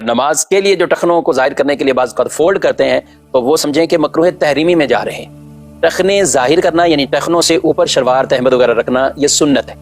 نماز کے لیے جو ٹخنوں کو ظاہر کرنے کے لیے بعض اوقات فولڈ کرتے ہیں تو وہ سمجھیں کہ مکروہ تحریمی میں جا رہے ہیں. ٹخنے ظاہر کرنا یعنی ٹخنوں سے اوپر شلوار تہمد وغیرہ رکھنا یہ سنت ہے.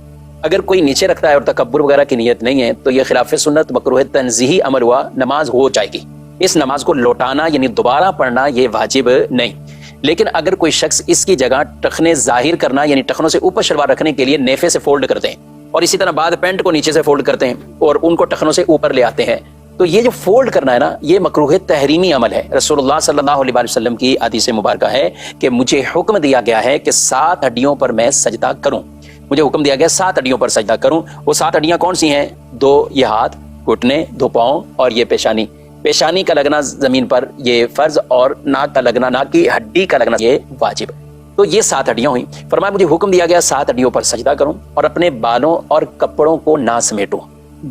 اگر کوئی نیچے رکھتا ہے اور تکبر وغیرہ کی نیت نہیں ہے تو یہ خلاف سنت مکروہ تنزیہی عمل ہوا, نماز ہو جائے گی. اس نماز کو لوٹانا یعنی دوبارہ پڑھنا یہ واجب نہیں. لیکن اگر کوئی شخص اس کی جگہ ٹخنے ظاہر کرنا یعنی ٹخنوں سے اوپر شلوار رکھنے کے لیے نیفے سے فولڈ کرتے ہیں اور اسی طرح بعد پینٹ کو نیچے سے فولڈ کرتے ہیں اور ان کو ٹخنوں سے اوپر لے آتے ہیں, تو یہ جو فولڈ کرنا ہے نا یہ مکروہ تحریمی عمل ہے. رسول اللہ صلی اللہ علیہ وسلم کی حدیث مبارکہ ہے کہ مجھے حکم دیا گیا ہے کہ 7 ہڈیوں پر میں سجدہ کروں. مجھے حکم دیا گیا 7 ہڈیوں پر سجدہ کروں. وہ 7 ہڈیاں کون سی ہیں؟ 2 یہ ہاتھ, گھٹنے, 2 پاؤں اور یہ پیشانی. پیشانی کا لگنا زمین پر یہ فرض اور ناک کا لگنا, ناک کی ہڈی کا لگنا یہ واجب. تو یہ 7 ہڈیاں ہوئیں. فرمایا مجھے حکم دیا گیا 7 ہڈیوں پر سجدہ کروں اور اپنے بالوں اور کپڑوں کو نہ سمیٹوں.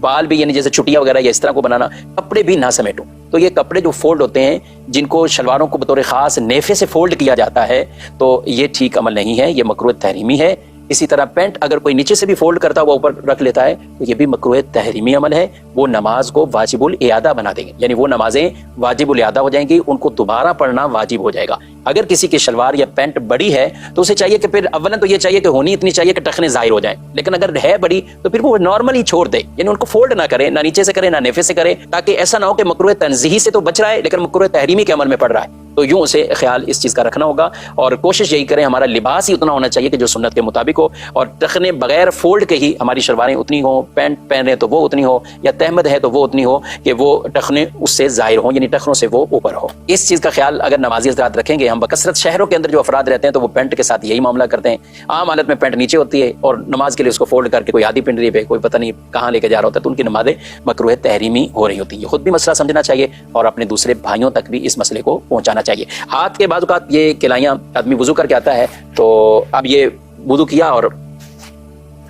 بال بھی یعنی جیسے چٹیاں وغیرہ یا اس طرح کو بنانا, کپڑے بھی نہ سمیٹوں. تو یہ کپڑے جو فولڈ ہوتے ہیں جن کو شلواروں کو بطور خاص نیفے سے فولڈ کیا جاتا ہے تو یہ ٹھیک عمل نہیں ہے, یہ مکروہ تحریمی ہے. اسی طرح پینٹ اگر کوئی نیچے سے بھی فولڈ کرتا ہوا اوپر رکھ لیتا ہے تو یہ بھی مکروہ تحریمی عمل ہے. وہ نماز کو واجب الاعادہ بنا دیں گے, یعنی وہ نمازیں واجب الاعادہ ہو جائیں گی, ان کو دوبارہ پڑھنا واجب ہو جائے گا. اگر کسی کی شلوار یا پینٹ بڑی ہے تو اسے چاہیے کہ پھر اولا تو یہ چاہیے کہ ہونی اتنی چاہیے کہ ٹخنے ظاہر ہو جائیں, لیکن اگر ہے بڑی تو پھر وہ نارملی چھوڑ دے, یعنی ان کو فولڈ نہ کرے, نہ نیچے سے کرے نہ نیفے سے کرے, تاکہ ایسا نہ ہو کہ مکروہ تنزیہی سے تو بچ رہا ہے لیکن مکروہ تحریمی کے عمل میں پڑ رہا ہے. تو یوں اسے خیال اس چیز کا رکھنا ہوگا اور کوشش یہی کریں ہمارا لباس ہی اتنا ہونا چاہیے کہ جو سنت کے مطابق ہو, اور ٹخنے بغیر فولڈ کے ہی ہماری شلواریں اتنی ہوں, پینٹ پہن رہے تو وہ اتنی ہو, یا تہمد ہے تو وہ اتنی ہو کہ وہ ٹخنے اس سے ظاہر ہوں, یعنی ٹخنوں سے وہ اوپر ہو. اس چیز کا خیال اگر نمازی حضرات رکھیں گے. ہم بکثرت شہروں کے اندر جو افراد رہتے ہیں تو وہ پینٹ کے ساتھ یہی معاملہ کرتے ہیں. عام حالت میں پینٹ نیچے ہوتی ہے اور نماز کے لیے اس کو فولڈ کر کے کوئی آدھی پنڈری پہ کوئی پتہ نہیں کہاں لے کے جا رہا ہوتا ہے, تو ان کی نمازیں مکروہ تحریمی ہو رہی ہوتی ہیں. خود بھی مسئلہ سمجھنا چاہیے اور اپنے دوسرے بھائیوں تک بھی اس مسئلے کو پہنچانا چاہیے. ہاتھ کے بعض اوقات یہ کلائیاں آدمی وضو کر کے آتا ہے تو اب یہ وضو کیا اور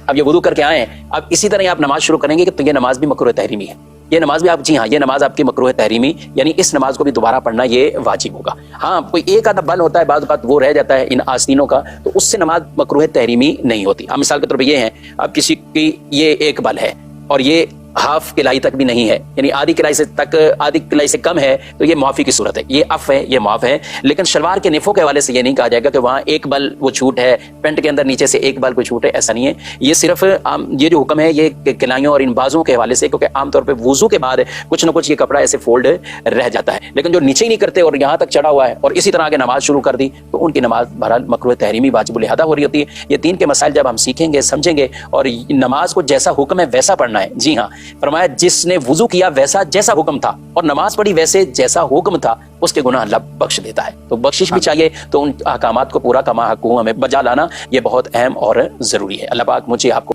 اب یہ وضو کر کے آئے ہیں, اب اسی طرح آپ نماز شروع کریں گے کہ تو یہ نماز بھی مکروہ تحریمی ہے. یہ نماز بھی آپ, جی ہاں, یہ نماز آپ کی مکروہ تحریمی, یعنی اس نماز کو بھی دوبارہ پڑھنا یہ واجب ہوگا. ہاں کوئی ایک آدھا بل ہوتا ہے بعض اوقات وہ رہ جاتا ہے ان آستینوں کا, تو اس سے نماز مکروہ تحریمی نہیں ہوتی. اب مثال کے طور پہ یہ ہے, اب کسی کی یہ ایک بل ہے اور یہ ہاف کلائی تک بھی نہیں ہے, یعنی آدھی کلائی سے تک, آدھی کلائی سے کم ہے, تو یہ معافی کی صورت ہے, یہ اف ہے, یہ معاف ہے. لیکن شلوار کے نفوں کے حوالے سے یہ نہیں کہا جائے گا کہ وہاں ایک بل وہ چھوٹ ہے, پینٹ کے اندر نیچے سے ایک بل کو چھوٹ ہے, ایسا نہیں ہے. یہ صرف یہ جو حکم ہے یہ کلائیوں اور ان بازوں کے حوالے سے, کیونکہ عام طور پہ وضو کے بعد کچھ نہ کچھ یہ کپڑا ایسے فولڈ رہ جاتا ہے, لیکن جو نیچے ہی نہیں کرتے اور یہاں تک چڑھا ہوا ہے اور اسی طرح آگے نماز شروع کر دی تو ان کی نماز بہرحال مکروہ تحریمی واجب الاعادہ ہو رہی ہوتی ہے. یہ 3 کے مسائل جب ہم سیکھیں گے, سمجھیں گے, اور نماز کو جیسا حکم ہے ویسا پڑھنا ہے. جی ہاں, فرمایا جس نے وضو کیا ویسا جیسا حکم تھا اور نماز پڑھی ویسے جیسا حکم تھا, اس کے گناہ اللہ بخش دیتا ہے. تو بخشش بھی چاہیے, تو ان احکامات کو پورا کما حق ہمیں بجا لانا یہ بہت اہم اور ضروری ہے. اللہ پاک مجھے آپ کو